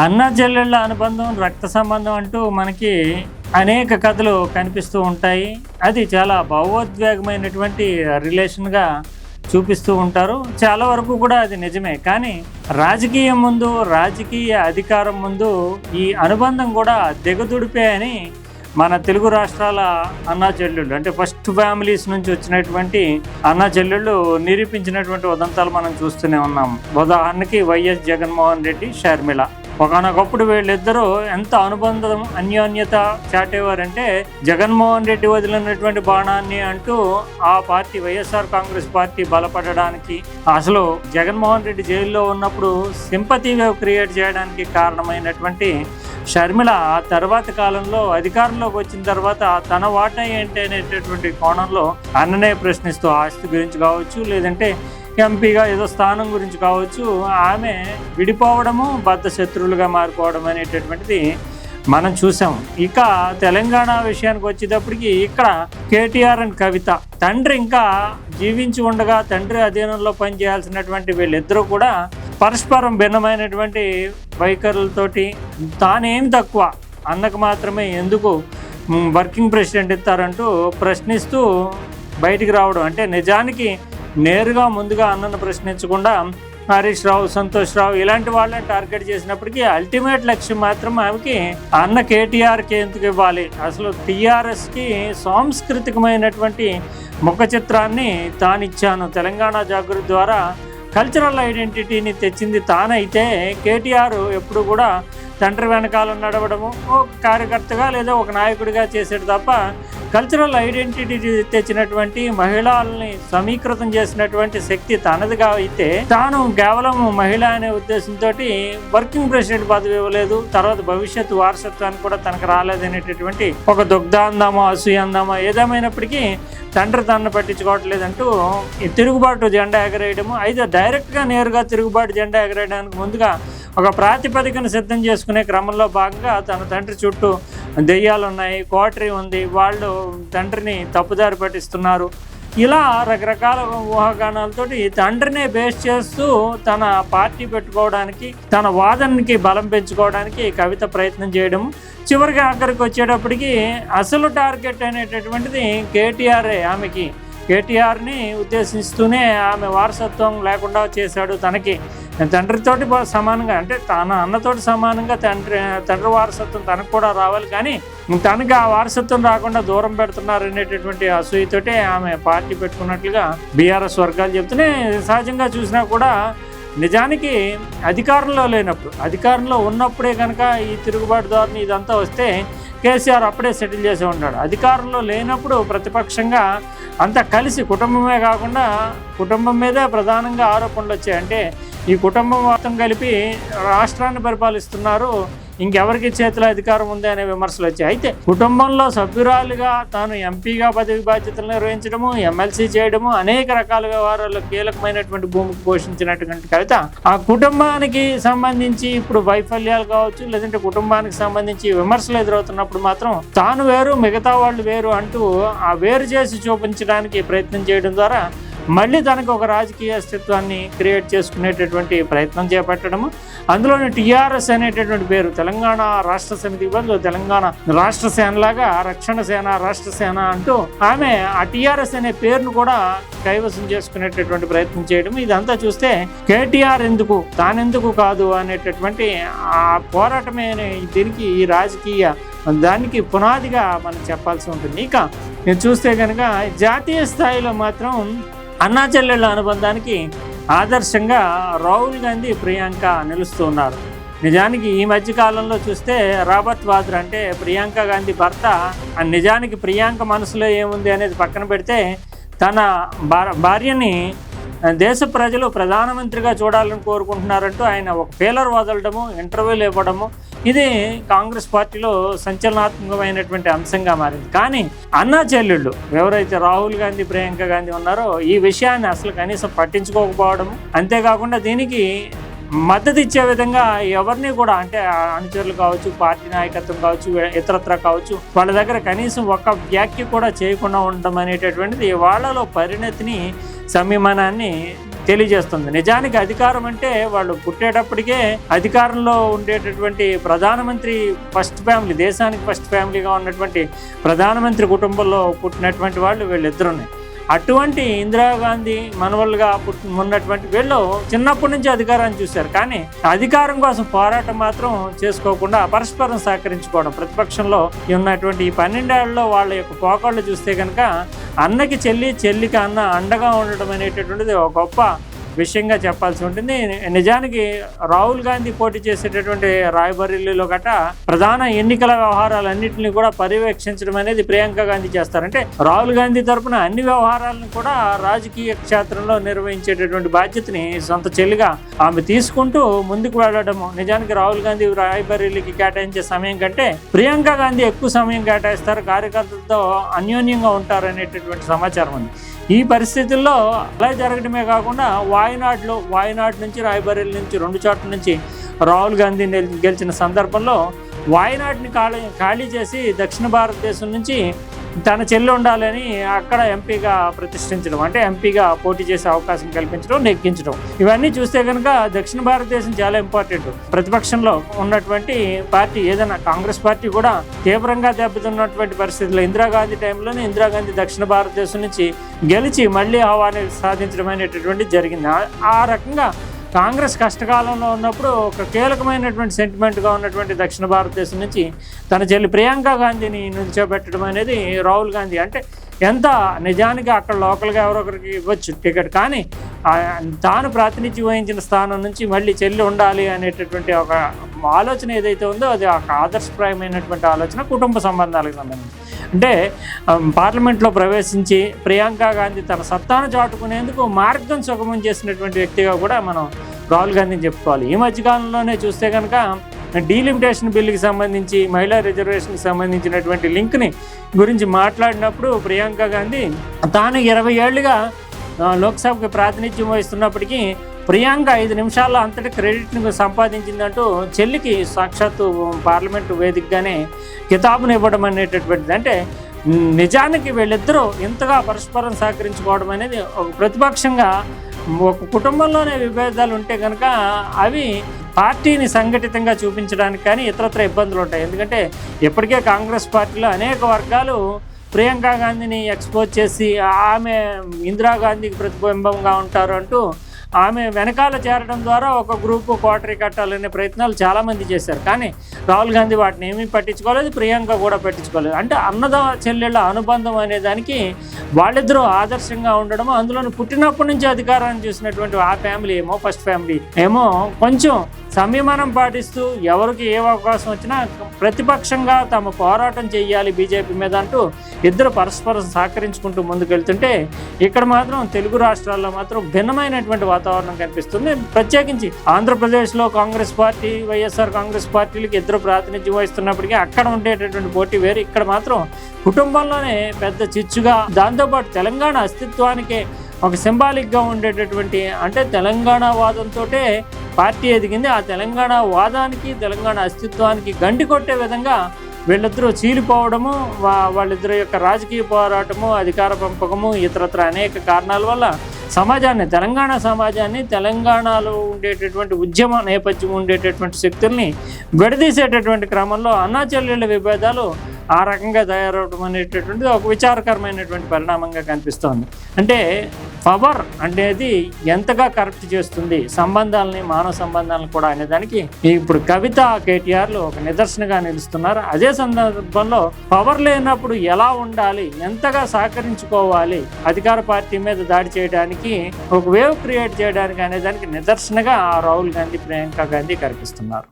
అన్నా చెల్లెళ్ళ అనుబంధం, రక్త సంబంధం అంటూ మనకి అనేక కథలు కనిపిస్తూ ఉంటాయి. అది చాలా భావోద్వేగమైనటువంటి రిలేషన్గా చూపిస్తూ ఉంటారు. చాలా వరకు కూడా అది నిజమే. కానీ రాజకీయం ముందు, రాజకీయ అధికారం ముందు ఈ అనుబంధం కూడా దిగదుడిపే అని మన తెలుగు రాష్ట్రాల అన్నా చెల్లెళ్ళు, అంటే ఫస్ట్ ఫ్యామిలీస్ నుంచి వచ్చినటువంటి అన్నా చెల్లెళ్ళు నిరూపించినటువంటి ఉదంతాలు మనం చూస్తూనే ఉన్నాం. ఉదాహరణకి వైఎస్ జగన్మోహన్ రెడ్డి, షర్మిల. ఒకనొకప్పుడు వీళ్ళిద్దరూ ఎంత అనుబంధం, అన్యోన్యత చాటేవారంటే జగన్మోహన్ రెడ్డి వదిలినటువంటి బాణాన్ని అంటూ ఆ పార్టీ వైఎస్ఆర్ కాంగ్రెస్ పార్టీ బలపడడానికి, అసలు జగన్మోహన్ రెడ్డి జైల్లో ఉన్నప్పుడు సింపతి వేవ్ క్రియేట్ చేయడానికి కారణమైనటువంటి షర్మిల ఆ తర్వాత కాలంలో అధికారంలోకి వచ్చిన తర్వాత తన వాటా ఏంటి అనేటటువంటి కోణంలో అన్ననే ప్రశ్నిస్తూ ఆస్తి గురించి కావచ్చు, లేదంటే ఎంపీగా ఏదో స్థానం గురించి కావచ్చు, ఆమె విడిపోవడము, బద్ధ శత్రువులుగా మారిపోవడం అనేటటువంటిది మనం చూసాం. ఇక తెలంగాణ విషయానికి వచ్చేటప్పటికి ఇక్కడ కేటీఆర్ అండ్ కవిత, తండ్రి ఇంకా జీవించి ఉండగా తండ్రి అధీనంలో పనిచేయాల్సినటువంటి వీళ్ళిద్దరూ కూడా పరస్పరం భిన్నమైనటువంటి వైఖరులతోటి తానేం తక్కువ, అన్నకు మాత్రమే ఎందుకు వర్కింగ్ ప్రెసిడెంట్ ఇస్తారంటూ ప్రశ్నిస్తూ బయటికి రావడం. అంటే నిజానికి నేరుగా ముందుగా అన్నను ప్రశ్నించకుండా హరీష్ రావు, సంతోష్ రావు ఇలాంటి వాళ్ళని టార్గెట్ చేసినప్పటికీ అల్టిమేట్ లక్ష్యం మాత్రం ఆమెకి అన్న కేటీఆర్కి ఎందుకు ఇవ్వాలి, అసలు టీఆర్ఎస్కి సాంస్కృతికమైనటువంటి ముఖ చిత్రాన్ని తానిచ్చాను, తెలంగాణ జాగృతి ద్వారా కల్చరల్ ఐడెంటిటీని తెచ్చింది తానైతే కేటీఆర్ ఎప్పుడు కూడా తండ్రి వెనకాల నడవడము, ఒక కార్యకర్తగా లేదా ఒక నాయకుడిగా చేసేది తప్ప కల్చరల్ ఐడెంటిటీ తెచ్చినటువంటి, మహిళల్ని సమీకృతం చేసినటువంటి శక్తి తనదిగా అయితే తాను కేవలం మహిళ అనే ఉద్దేశంతో వర్కింగ్ ప్రెసిడెంట్ పదవి ఇవ్వలేదు, తర్వాత భవిష్యత్తు వారసత్వానికి కూడా తనకు రాలేదనేటటువంటి ఒక దుగ్ధాందమో అసూయందమో ఏదేమైనప్పటికీ తండ్రి తనను పట్టించుకోవట్లేదంటూ ఈ తిరుగుబాటు జెండా ఎగరేయడము, అయితే డైరెక్ట్గా నేరుగా తిరుగుబాటు జెండా ఎగరేయడానికి ముందుగా ఒక ప్రాతిపదికను సిద్ధం చేసుకునే క్రమంలో భాగంగా తన తండ్రి చుట్టూ దెయ్యాలు ఉన్నాయి, కోటరీ ఉంది, వాళ్ళు తండ్రిని తప్పుదారి పట్టిస్తున్నారు, ఇలా రకరకాల ఊహాగానాలతోటి తండ్రినే బేస్ చేస్తూ తన పార్టీ పెట్టుకోవడానికి, తన వాదనకి బలం పెంచుకోవడానికి కవిత ప్రయత్నం చేయడం, చివరికి ఆఖరికి వచ్చేటప్పటికి అసలు టార్గెట్ అనేటటువంటిది కేటీఆర్ఏ. ఆమెకి కేటీఆర్ని ఉద్దేశిస్తూనే ఆమె వారసత్వం లేకుండా చేశాడు. తనకి తండ్రితోటి సమానంగా, అంటే తన అన్నతోటి సమానంగా తండ్రి వారసత్వం తనకు కూడా రావాలి, కానీ తనకి ఆ వారసత్వం రాకుండా దూరం పెడుతున్నారు అనేటటువంటి అసూయతోటే ఆమె పార్టీ పెట్టుకున్నట్లుగా బీఆర్ఎస్ వర్గాలు చెప్తున్నాయి. సహజంగా చూసినా కూడా నిజానికి అధికారంలో లేనప్పుడు, అధికారంలో ఉన్నప్పుడే కనుక ఈ తిరుగుబాటు ధోరణి ఇదంతా వస్తే కేసీఆర్ అప్పుడే సెటిల్ చేసి ఉంటాడు. అధికారంలో లేనప్పుడు ప్రతిపక్షంగా అంతా కలిసి, కుటుంబమే కాకుండా కుటుంబం మీదే ప్రధానంగా ఆరోపణలు వచ్చాయి. అంటే ఈ కుటుంబం మొత్తం కలిపి రాష్ట్రాన్ని పరిపాలిస్తున్నారు, ఇంకెవరికి చేతిలో అధికారం ఉంది అనే విమర్శలు వచ్చాయి. అయితే కుటుంబంలో సభ్యురాలుగా తాను ఎంపీగా పదవి బాధ్యతలు నిర్వహించడము, ఎమ్మెల్సీ చేయడము, అనేక రకాల వ్యవహారాల్లో కీలకమైనటువంటి భూమికి పోషించినటువంటి కవిత ఆ కుటుంబానికి సంబంధించి ఇప్పుడు వైఫల్యాలు కావచ్చు, లేదంటే కుటుంబానికి సంబంధించి విమర్శలు ఎదురవుతున్నప్పుడు మాత్రం తాను వేరు, మిగతా వాళ్ళు వేరు అంటూ ఆ వేరు చేసి చూపించడానికి ప్రయత్నం చేయడం ద్వారా మళ్ళీ తనకు ఒక రాజకీయ అస్తిత్వాన్ని క్రియేట్ చేసుకునేటటువంటి ప్రయత్నం చేపట్టడము, అందులోని టీఆర్ఎస్ అనేటటువంటి పేరు తెలంగాణ రాష్ట్ర సమితి బదులు తెలంగాణ రాష్ట్ర సేనలాగా రక్షణ సేన, రాష్ట్ర సేన అంటూ ఆమె ఆ టీఆర్ఎస్ అనే పేరును కూడా కైవసం చేసుకునేటటువంటి ప్రయత్నం చేయడం, ఇదంతా చూస్తే కేటీఆర్ ఎందుకు, తానెందుకు కాదు అనేటటువంటి ఆ పోరాటమే దీనికి ఈ రాజకీయ దానికి పునాదిగా మనం చెప్పాల్సి ఉంటుంది. ఇక నేను చూస్తే కనుక జాతీయ స్థాయిలో మాత్రం అన్నా చెల్లెళ్ళ అనుబంధానికి ఆదర్శంగా రాహుల్ గాంధీ, ప్రియాంక నిలుస్తూ ఉన్నారు. నిజానికి ఈ మధ్య కాలంలో చూస్తే రాబర్ట్ వాద్రా, అంటే ప్రియాంక గాంధీ భర్త, నిజానికి ప్రియాంక మనసులో ఏముంది అనేది పక్కన పెడితే తన భార్యని దేశ ప్రజలు ప్రధానమంత్రిగా చూడాలని కోరుకుంటున్నారంటూ ఆయన ఒక ఫీలర్ వదలడము, ఇంటర్వ్యూలు ఇవ్వడము, ఇది కాంగ్రెస్ పార్టీలో సంచలనాత్మకమైనటువంటి అంశంగా మారింది. కానీ అన్నా చెల్లెళ్ళు ఎవరైతే రాహుల్ గాంధీ, ప్రియాంక గాంధీ ఉన్నారో ఈ విషయాన్ని అసలు కనీసం పట్టించుకోకపోవడము, అంతేకాకుండా దీనికి మద్దతు ఇచ్చే విధంగా ఎవరిని కూడా, అంటే అనుచరులు కావచ్చు, పార్టీ నాయకత్వం కావచ్చు, ఇతరత్ర కావచ్చు, వాళ్ళ దగ్గర కనీసం ఒక వ్యాఖ్య కూడా చేయకుండా ఉండడం అనేటటువంటిది వాళ్ళలో పరిణతిని, సంయమనాన్ని తెలియజేస్తుంది. నిజానికి అధికారం అంటే వాళ్ళు పుట్టేటప్పటికే అధికారంలో ఉండేటటువంటి ప్రధానమంత్రి ఫస్ట్ ఫ్యామిలీ, దేశానికి ఫస్ట్ ఫ్యామిలీగా ఉన్నటువంటి ప్రధానమంత్రి కుటుంబంలో పుట్టినటువంటి వాళ్ళు వీళ్ళిద్దరునే. అటువంటి ఇందిరాగాంధీ మనవలుగా ఉన్నటువంటి వీళ్ళు చిన్నప్పటి నుంచి అధికారాన్ని చూశారు. కానీ అధికారం కోసం పోరాటం మాత్రం చేసుకోకుండా పరస్పరం సహకరించుకోవడం, ప్రతిపక్షంలో ఉన్నటువంటి ఈ 12 ఏళ్లలో వాళ్ళ యొక్క పోకళ్ళు చూస్తే కనుక అన్నకి చెల్లి, చెల్లికి అన్న అండగా ఉండడం అనేటటువంటిది ఒక గొప్ప విషయంగా చెప్పాల్సి ఉంటుంది. నిజానికి రాహుల్ గాంధీ పోటీ చేసేటటువంటి రాయ్బరేలీలో గట ప్రధాన ఎన్నికల వ్యవహారాలన్నింటినీ కూడా పర్యవేక్షించడం అనేది ప్రియాంక గాంధీ చేస్తారంటే రాహుల్ గాంధీ తరఫున అన్ని వ్యవహారాలను కూడా రాజకీయ క్షేత్రంలో నిర్వహించేటటువంటి బాధ్యతని సొంత చెల్లిగా ఆమె తీసుకుంటూ ముందుకు వెళ్ళడము. నిజానికి రాహుల్ గాంధీ రాయ్బరేలీకి కేటాయించే సమయం కంటే ప్రియాంక గాంధీ ఎక్కువ సమయం కేటాయిస్తారు, కార్యకర్తలతో అన్యోన్యంగా ఉంటారు అనేటటువంటి సమాచారం ఉంది. ఈ పరిస్థితుల్లో అలా జరగడమే కాకుండా వాయనాడ్ నుంచి రాయ్బరేలీ నుంచి 2 చోట్ల నుంచి రాహుల్ గాంధీ గెలిచిన సందర్భంలో వాయనాడ్ని ఖాళీ చేసి దక్షిణ భారతదేశం నుంచి తన చెల్లి ఉండాలని అక్కడ ఎంపీగా ప్రతిష్ఠించడం, అంటే ఎంపీగా పోటీ చేసే అవకాశం కల్పించడం, నెగ్గించడం, ఇవన్నీ చూస్తే కనుక దక్షిణ భారతదేశం చాలా ఇంపార్టెంట్. ప్రతిపక్షంలో ఉన్నటువంటి పార్టీ ఏదైనా కాంగ్రెస్ పార్టీ కూడా తీవ్రంగా దెబ్బతిన్నటువంటి పరిస్థితుల్లో ఇందిరాగాంధీ టైంలోనే ఇందిరాగాంధీ దక్షిణ భారతదేశం నుంచి గెలిచి మళ్ళీ హవాని సాధించడం అనేటటువంటి జరిగింది. ఆ రకంగా కాంగ్రెస్ కష్టకాలంలో ఉన్నప్పుడు ఒక కీలకమైనటువంటి సెంటిమెంట్గా ఉన్నటువంటి దక్షిణ భారతదేశం నుంచి తన చెల్లి ప్రియాంక గాంధీని నిల్చోబెట్టడం అనేది రాహుల్ గాంధీ అంటే ఎంత నిజానికి అక్కడ లోకల్గా ఎవరొకరికి ఇవ్వచ్చు టికెట్, కానీ తాను ప్రాతినిధ్యం వహించిన స్థానం నుంచి మళ్ళీ చెల్లి ఉండాలి అనేటటువంటి ఒక ఆలోచన ఏదైతే ఉందో అది ఒక ఆదర్శప్రాయమైనటువంటి ఆలోచన కుటుంబ సంబంధాలకు సంబంధించి. అంటే పార్లమెంట్లో ప్రవేశించి ప్రియాంక గాంధీ తన సత్తాను చాటుకునేందుకు మార్గం సుగమం చేసినటువంటి వ్యక్తిగా కూడా మనం రాహుల్ గాంధీని చెప్పుకోవాలి. ఈ మధ్యకాలంలోనే చూస్తే కనుక డీలిమిటేషన్ బిల్లుకి సంబంధించి మహిళా రిజర్వేషన్కి సంబంధించినటువంటి లింక్ని గురించి మాట్లాడినప్పుడు ప్రియాంక గాంధీ తాను 20 ఏళ్లుగా లోక్సభకి ప్రాతినిధ్యం వహిస్తున్నప్పటికీ ప్రియాంక 5 నిమిషాల్లో అంతటి క్రెడిట్ని సంపాదించిందంటూ చెల్లికి సాక్షాత్తు పార్లమెంటు వేదికగానే కితాబుని ఇవ్వడం అనేటటువంటిది. అంటే నిజానికి వీళ్ళిద్దరూ ఇంతగా పరస్పరం సహకరించుకోవడం అనేది ఒక ప్రతిపక్షంగా ఒక కుటుంబంలోనే విభేదాలు ఉంటే కనుక అవి పార్టీని సంఘటితంగా చూపించడానికి కానీ ఇతరత్ర ఇబ్బందులు ఉంటాయి. ఎందుకంటే ఇప్పటికే కాంగ్రెస్ పార్టీలో అనేక వర్గాలు ప్రియాంక గాంధీని ఎక్స్పోజ్ చేసి ఆమె ఇందిరాగాంధీకి ప్రతిబింబంగా ఉంటారు అంటూ ఆమె వెనకాల చేరడం ద్వారా ఒక గ్రూపు కోటరీ కట్టాలనే ప్రయత్నాలు చాలామంది చేశారు. కానీ రాహుల్ గాంధీ వాటిని ఏమీ పట్టించుకోలేదు, ప్రియాంక కూడా పట్టించుకోలేదు. అంటే చెల్లెళ్ళ అనుబంధం అనే దానికి వాళ్ళిద్దరూ ఆదర్శంగా ఉండడం, అందులో పుట్టినప్పటి నుంచి అధికారాన్ని చూసినటువంటి ఆ ఫ్యామిలీ ఏమో ఫస్ట్ ఫ్యామిలీ ఏమో కొంచెం సంయమనం పాటిస్తూ ఎవరికి ఏ అవకాశం వచ్చినా ప్రతిపక్షంగా తమ పోరాటం చేయాలి బీజేపీ మీద అంటూ ఇద్దరు పరస్పరం సహకరించుకుంటూ ముందుకెళ్తుంటే ఇక్కడ మాత్రం తెలుగు రాష్ట్రాల్లో మాత్రం భిన్నమైనటువంటి వాతావరణం కనిపిస్తుంది. ప్రత్యేకించి ఆంధ్రప్రదేశ్లో కాంగ్రెస్ పార్టీ, వైఎస్ఆర్ కాంగ్రెస్ పార్టీలకు ఇద్దరు ప్రాతినిధ్యం వహిస్తున్నప్పటికీ అక్కడ ఉండేటటువంటి పోటీ వేరు, ఇక్కడ మాత్రం కుటుంబంలోనే పెద్ద చిచ్చుగా, దాంతోపాటు తెలంగాణ అస్తిత్వానికే ఒక సింబాలిక్గా ఉండేటటువంటి అంటే తెలంగాణ వాదంతో పార్టీ ఎదిగింది. ఆ తెలంగాణ వాదానికి తెలంగాణ అస్తిత్వానికి గండి కొట్టే విధంగా వీళ్ళిద్దరూ చీలిపోవడము, వాళ్ళిద్దరు యొక్క రాజకీయ పోరాటము, అధికార పంపకము, ఇతరత్ర అనేక కారణాల వల్ల తెలంగాణ సమాజాన్ని, తెలంగాణలో ఉండేటటువంటి ఉద్యమ నేపథ్యం ఉండేటటువంటి శక్తుల్ని విడదీసేటటువంటి క్రమంలో అన్నా చెల్లెళ్ళ విభేదాలు ఆ రకంగా తయారవడం అనేటటువంటిది ఒక విచారకరమైనటువంటి పరిణామంగా కనిపిస్తోంది. అంటే పవర్ అనేది ఎంతగా కరప్ట్ చేస్తుంది సంబంధాలని, మానవ సంబంధాలను కూడా అనేదానికి ఇప్పుడు కవిత, కేటీఆర్లు ఒక నిదర్శనగా నిలుస్తున్నారు. అదే సందర్భంలో పవర్ లేనప్పుడు ఎలా ఉండాలి, ఎంతగా సహకరించుకోవాలి, అధికార పార్టీ మీద దాడి చేయడానికి, ఒక వేవ్ క్రియేట్ చేయడానికి అనేదానికి నిదర్శనగా రాహుల్ గాంధీ, ప్రియాంక గాంధీ కనిపిస్తున్నారు.